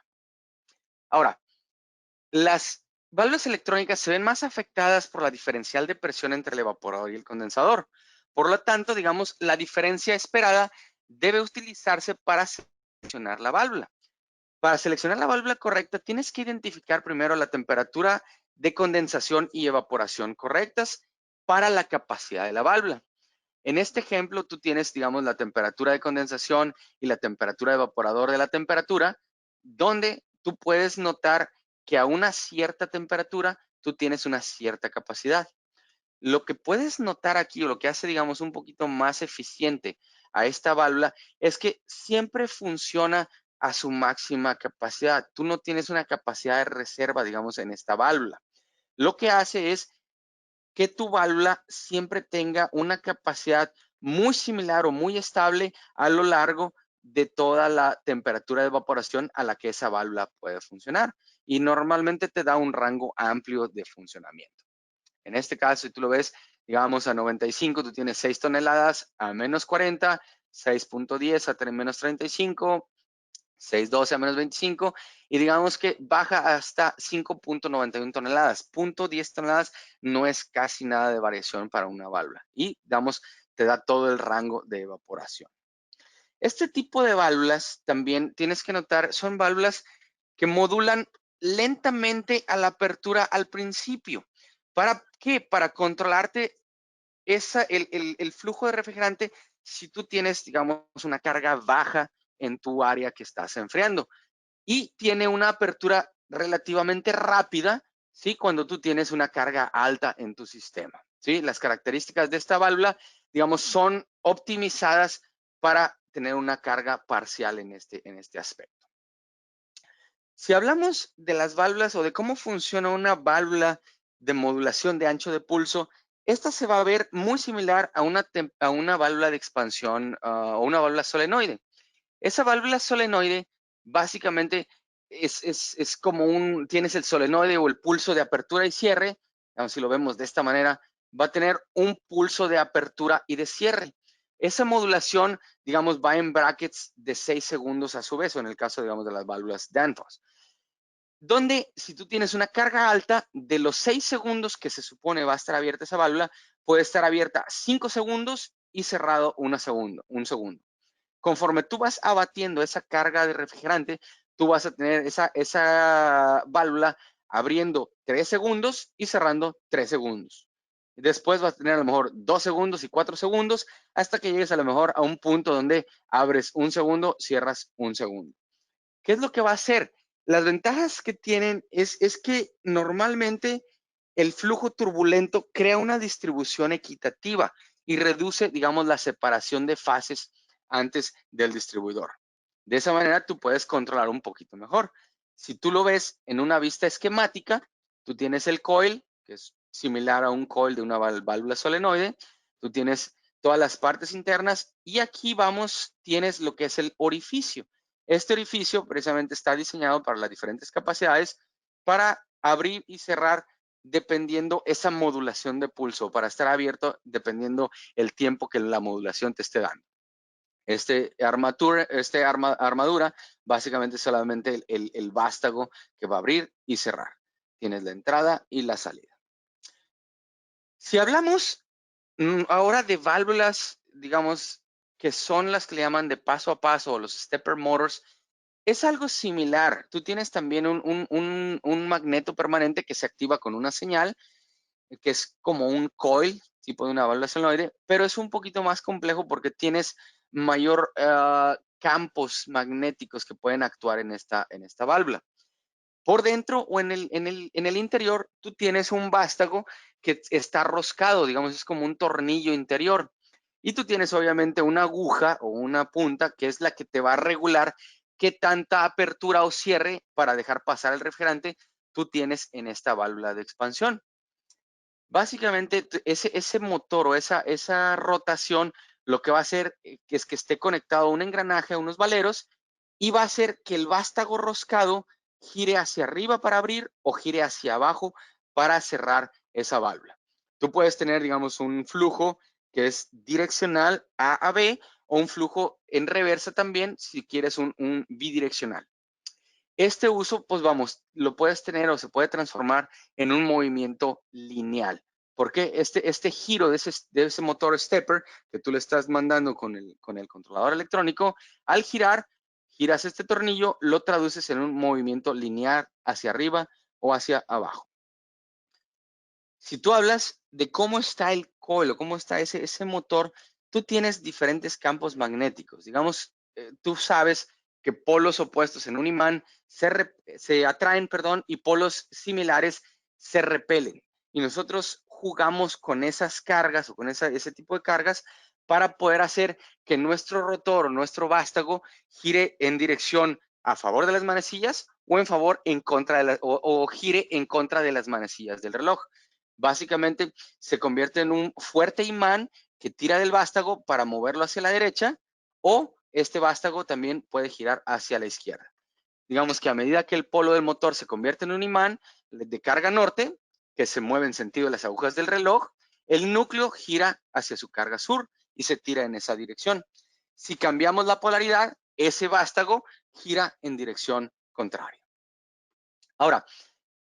Ahora, las válvulas electrónicas se ven más afectadas por la diferencial de presión entre el evaporador y el condensador. Por lo tanto, digamos, la diferencia esperada debe utilizarse para seleccionar la válvula. Para seleccionar la válvula correcta, tienes que identificar primero la temperatura de condensación y evaporación correctas para la capacidad de la válvula. En este ejemplo, tú tienes, digamos, la temperatura de condensación y la temperatura de evaporador de la temperatura, donde tú puedes notar que a una cierta temperatura tú tienes una cierta capacidad. Lo que puedes notar aquí, o lo que hace, digamos, un poquito más eficiente a esta válvula, es que siempre funciona a su máxima capacidad. Tú no tienes una capacidad de reserva, digamos, en esta válvula. Lo que hace es que tu válvula siempre tenga una capacidad muy similar o muy estable a lo largo de toda la temperatura de evaporación a la que esa válvula puede funcionar. Y normalmente te da un rango amplio de funcionamiento. En este caso, si tú lo ves, digamos, a 95, tú tienes 6 toneladas, a menos 40, 6.10 a menos 35, 6.12 a menos 25, y digamos que baja hasta 5.91 toneladas. 0.10 toneladas no es casi nada de variación para una válvula, y digamos, te da todo el rango de evaporación. Este tipo de válvulas también tienes que notar, son válvulas que modulan lentamente a la apertura al principio. ¿Para qué? Para controlarte el flujo de refrigerante si tú tienes, digamos, una carga baja en tu área que estás enfriando. Y tiene una apertura relativamente rápida, ¿sí? Cuando tú tienes una carga alta en tu sistema, ¿sí? Las características de esta válvula, digamos, son optimizadas para tener una carga parcial en este aspecto. Si hablamos de las válvulas o de cómo funciona una válvula de modulación de ancho de pulso, esta se va a ver muy similar a una válvula de expansión o una válvula solenoide. Esa válvula solenoide básicamente es como tienes el solenoide o el pulso de apertura y cierre, si lo vemos de esta manera, va a tener un pulso de apertura y de cierre. Esa modulación, digamos, va en brackets de 6 segundos a su vez, o en el caso, digamos, de las válvulas Danfoss. Donde si tú tienes una carga alta, de los 6 segundos que se supone va a estar abierta esa válvula, puede estar abierta 5 segundos y cerrado un segundo. Conforme tú vas abatiendo esa carga de refrigerante, tú vas a tener esa válvula abriendo 3 segundos y cerrando 3 segundos. Después vas a tener a lo mejor 2 segundos y 4 segundos hasta que llegues a lo mejor a un punto donde abres 1 segundo, cierras 1 segundo. ¿Qué es lo que va a hacer? Las ventajas que tienen es que normalmente el flujo turbulento crea una distribución equitativa y reduce, digamos, la separación de fases antes del distribuidor. De esa manera tú puedes controlar un poquito mejor. Si tú lo ves en una vista esquemática, tú tienes el coil, que es similar a un coil de una válvula solenoide, tú tienes todas las partes internas y aquí tienes lo que es el orificio. Este orificio precisamente está diseñado para las diferentes capacidades para abrir y cerrar dependiendo esa modulación de pulso, para estar abierto dependiendo el tiempo que la modulación te esté dando. Armadura básicamente es solamente el vástago que va a abrir y cerrar. Tienes la entrada y la salida. Si hablamos ahora de válvulas, digamos, que son las que le llaman de paso a paso o los stepper motors, es algo similar. Tú tienes también un magneto permanente que se activa con una señal, que es como un coil, tipo de una válvula solenoide, pero es un poquito más complejo porque tienes mayor campos magnéticos que pueden actuar en esta válvula. Por dentro o en el interior, tú tienes un vástago que está roscado, digamos, es como un tornillo interior. Y tú tienes obviamente una aguja o una punta que es la que te va a regular qué tanta apertura o cierre para dejar pasar el refrigerante tú tienes en esta válvula de expansión. Básicamente, ese motor o esa rotación lo que va a hacer es que esté conectado a un engranaje, a unos valeros, y va a hacer que el vástago roscado gire hacia arriba para abrir o gire hacia abajo para cerrar esa válvula. Tú puedes tener, digamos, un flujo que es direccional A a B o un flujo en reversa también si quieres un bidireccional. Este uso, pues vamos, lo puedes tener o se puede transformar en un movimiento lineal. Porque este giro de ese motor stepper que tú le estás mandando con el controlador electrónico, al giras este tornillo, lo traduces en un movimiento lineal hacia arriba o hacia abajo. Si tú hablas de cómo está el coil o cómo está ese motor, tú tienes diferentes campos magnéticos. Digamos, tú sabes que polos opuestos en un imán se atraen, y polos similares se repelen. Y nosotros jugamos con esas cargas o con ese tipo de cargas para poder hacer que nuestro rotor o nuestro vástago gire en dirección a favor de las manecillas o en contra o gire en contra de las manecillas del reloj. Básicamente se convierte en un fuerte imán que tira del vástago para moverlo hacia la derecha, o este vástago también puede girar hacia la izquierda. Digamos que a medida que el polo del motor se convierte en un imán de carga norte, que se mueve en sentido de las agujas del reloj, el núcleo gira hacia su carga sur y se tira en esa dirección. Si cambiamos la polaridad, ese vástago gira en dirección contraria. Ahora,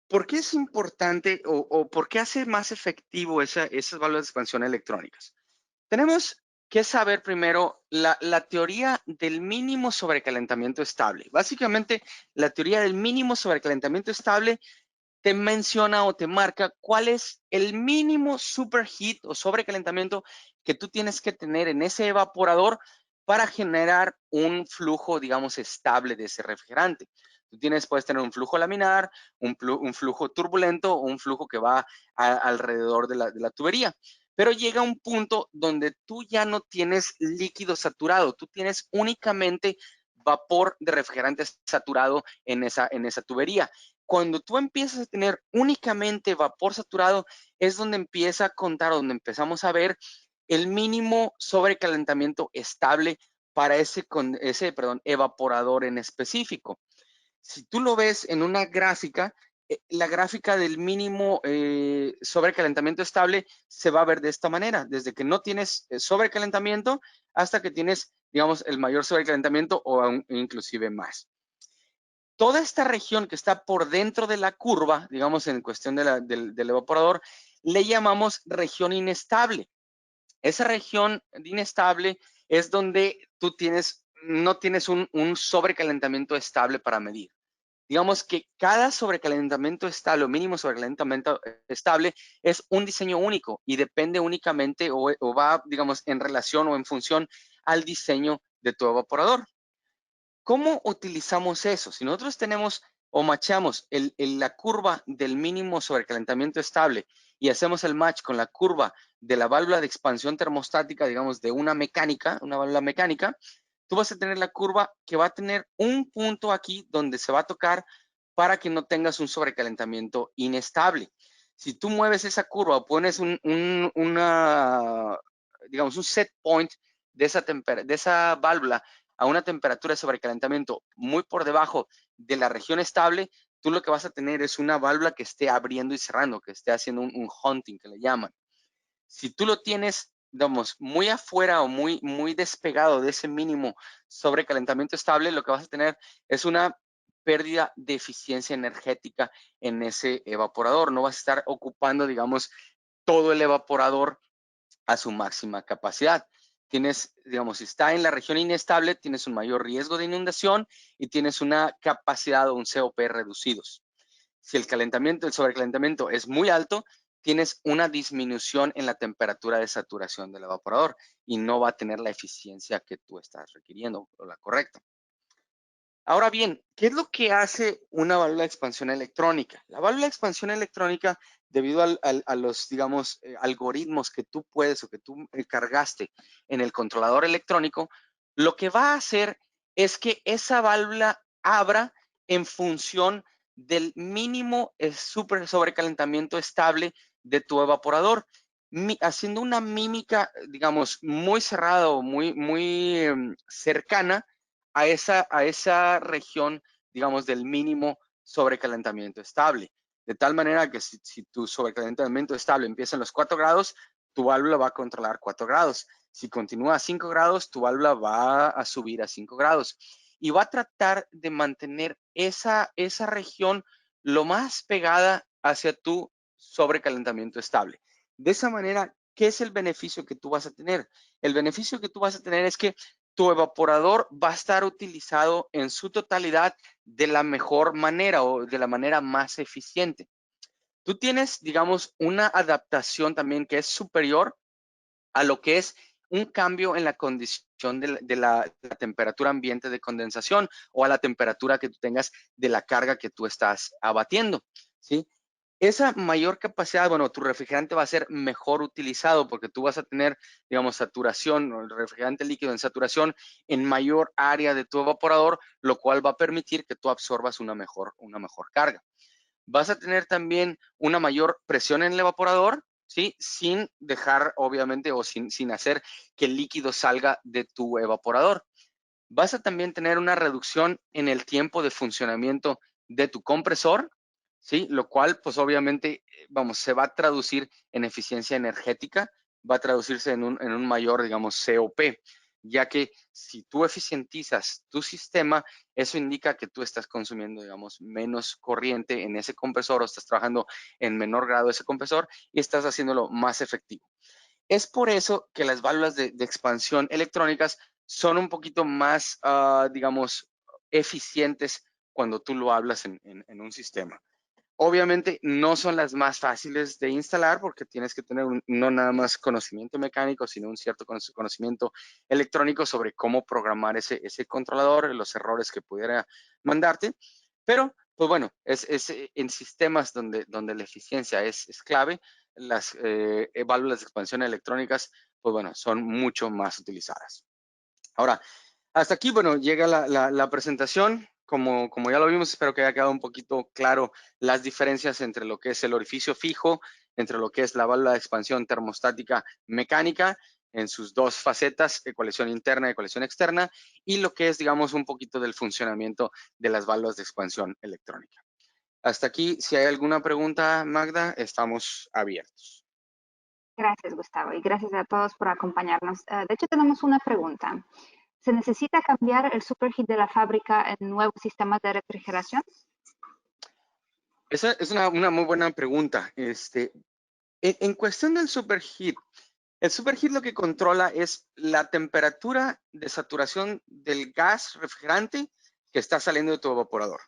¿por qué es importante o por qué hace más efectivo esas válvulas de expansión electrónicas? Tenemos que saber primero la teoría del mínimo sobrecalentamiento estable. Básicamente, la teoría del mínimo sobrecalentamiento estable te menciona o te marca cuál es el mínimo superheat o sobrecalentamiento que tú tienes que tener en ese evaporador para generar un flujo, digamos, estable de ese refrigerante. Puedes tener un flujo laminar, un flujo turbulento o un flujo que va alrededor de la tubería. Pero llega un punto donde tú ya no tienes líquido saturado, tú tienes únicamente vapor de refrigerante saturado en esa tubería. Cuando tú empiezas a tener únicamente vapor saturado, es donde empieza a contar, donde empezamos a ver el mínimo sobrecalentamiento estable para ese evaporador en específico. Si tú lo ves en una gráfica, la gráfica del mínimo sobrecalentamiento estable se va a ver de esta manera, desde que no tienes sobrecalentamiento hasta que tienes, digamos, el mayor sobrecalentamiento o inclusive más. Toda esta región que está por dentro de la curva, digamos, en cuestión del evaporador, le llamamos región inestable. Esa región inestable es donde tú no tienes un sobrecalentamiento estable para medir. Digamos que cada sobrecalentamiento estable o mínimo sobrecalentamiento estable es un diseño único y depende únicamente o va, digamos, en relación o en función al diseño de tu evaporador. ¿Cómo utilizamos eso? Si nosotros tenemos o machamos la curva del mínimo sobrecalentamiento estable y hacemos el match con la curva de la válvula de expansión termostática, digamos, de una válvula mecánica, tú vas a tener la curva que va a tener un punto aquí donde se va a tocar para que no tengas un sobrecalentamiento inestable. Si tú mueves esa curva o pones digamos, un set point de esa válvula a una temperatura de sobrecalentamiento muy por debajo de la región estable, tú lo que vas a tener es una válvula que esté abriendo y cerrando, que esté haciendo un hunting, que le llaman. Si tú lo tienes, digamos, muy afuera o muy despegado de ese mínimo sobrecalentamiento estable, lo que vas a tener es una pérdida de eficiencia energética en ese evaporador. No vas a estar ocupando, digamos, todo el evaporador a su máxima capacidad. Tienes, digamos, si está en la región inestable, tienes un mayor riesgo de inundación y tienes una capacidad o un COP reducidos. Si el sobrecalentamiento es muy alto, tienes una disminución en la temperatura de saturación del evaporador y no va a tener la eficiencia que tú estás requiriendo o la correcta. Ahora bien, ¿qué es lo que hace una válvula de expansión electrónica? La válvula de expansión electrónica, debido a los, digamos, algoritmos que tú puedes o que tú cargaste en el controlador electrónico, lo que va a hacer es que esa válvula abra en función del mínimo sobrecalentamiento estable de tu evaporador, haciendo una mímica, digamos, muy cerrada o muy cercana a esa región, digamos, del mínimo sobrecalentamiento estable. De tal manera que si tu sobrecalentamiento estable empieza en los 4 grados, tu válvula va a controlar 4 grados. Si continúa a 5 grados, tu válvula va a subir a 5 grados. Y va a tratar de mantener esa región lo más pegada hacia tu sobrecalentamiento estable. De esa manera, ¿qué es el beneficio que tú vas a tener? El beneficio que tú vas a tener es que tu evaporador va a estar utilizado en su totalidad de la mejor manera o de la manera más eficiente. Tú tienes, digamos, una adaptación también que es superior a lo que es un cambio en la condición de la temperatura ambiente de condensación o a la temperatura que tú tengas de la carga que tú estás abatiendo, ¿sí? Esa mayor capacidad, bueno, tu refrigerante va a ser mejor utilizado porque tú vas a tener, digamos, saturación, el refrigerante líquido en saturación en mayor área de tu evaporador, lo cual va a permitir que tú absorbas una mejor carga. Vas a tener también una mayor presión en el evaporador, ¿sí? Sin dejar, obviamente, o sin hacer que el líquido salga de tu evaporador. Vas a también tener una reducción en el tiempo de funcionamiento de tu compresor, ¿sí? Lo cual, pues obviamente, vamos, se va a traducir en eficiencia energética, va a traducirse en un mayor, digamos, COP. ya que si tú eficientizas tu sistema, eso indica que tú estás consumiendo, digamos, menos corriente en ese compresor o estás trabajando en menor grado ese compresor y estás haciéndolo más efectivo. Es por eso que las válvulas de expansión electrónicas son un poquito más, digamos, eficientes cuando tú lo hablas en un sistema. Obviamente no son las más fáciles de instalar porque tienes que tener no nada más conocimiento mecánico, sino un cierto conocimiento electrónico sobre cómo programar ese controlador, los errores que pudiera mandarte. Pero, pues bueno, es en sistemas donde la eficiencia es clave, las válvulas de expansión electrónicas, pues bueno, son mucho más utilizadas. Ahora, hasta aquí, bueno, llega la presentación. Como ya lo vimos, espero que haya quedado un poquito claro las diferencias entre lo que es el orificio fijo, entre lo que es la válvula de expansión termostática mecánica en sus dos facetas, ecualización interna y ecualización externa, y lo que es, digamos, un poquito del funcionamiento de las válvulas de expansión electrónica. Hasta aquí, si hay alguna pregunta, Magda, estamos abiertos. Gracias, Gustavo, y gracias a todos por acompañarnos. De hecho, tenemos una pregunta. ¿Se necesita cambiar el superheat de la fábrica en nuevos sistemas de refrigeración? Esa es una muy buena pregunta. En cuestión del superheat, el superheat lo que controla es la temperatura de saturación del gas refrigerante que está saliendo de tu evaporador.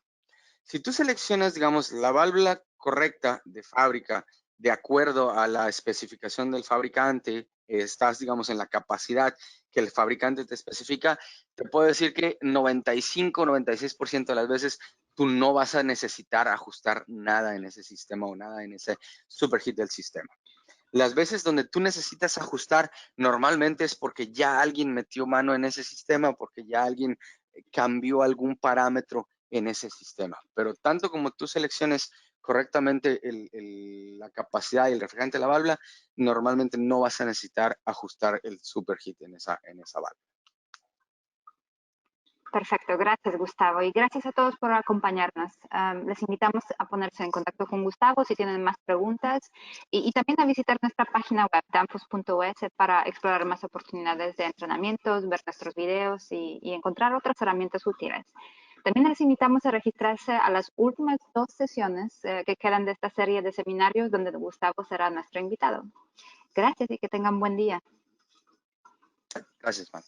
Si tú seleccionas, digamos, la válvula correcta de fábrica de acuerdo a la especificación del fabricante, estás, digamos, en la capacidad que el fabricante te especifica, te puedo decir que 95, 96% de las veces tú no vas a necesitar ajustar nada en ese sistema o nada en ese superheat del sistema. Las veces donde tú necesitas ajustar normalmente es porque ya alguien metió mano en ese sistema, porque ya alguien cambió algún parámetro en ese sistema. Pero tanto como tú selecciones correctamente la capacidad y el refrigerante de la válvula, normalmente no vas a necesitar ajustar el superheat en esa válvula. Perfecto, gracias Gustavo y gracias a todos por acompañarnos. Les invitamos a ponerse en contacto con Gustavo si tienen más preguntas y también a visitar nuestra página web danfoss.es para explorar más oportunidades de entrenamientos, ver nuestros videos y encontrar otras herramientas útiles. También les invitamos a registrarse a las últimas 2 sesiones que quedan de esta serie de seminarios donde Gustavo será nuestro invitado. Gracias y que tengan buen día. Gracias, Juan.